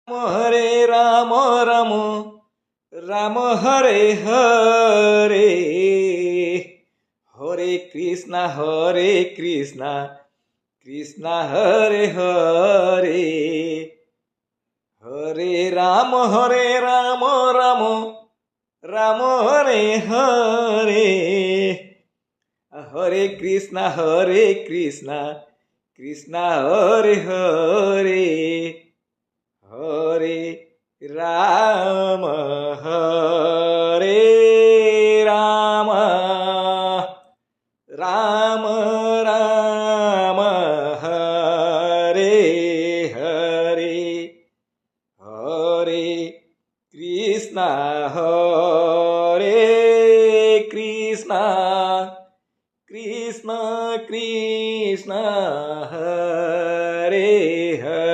Hare Ram Ram Ram Hare Hare Hare Krishna Krishna Hare Hare Hare Ram Ram Ram Hare Hare Hare Krishna Krishna Hare Hare Hare Ram Ram Ram Ram Hare Hare Hare Krishna Krishna Krishna Hare Hare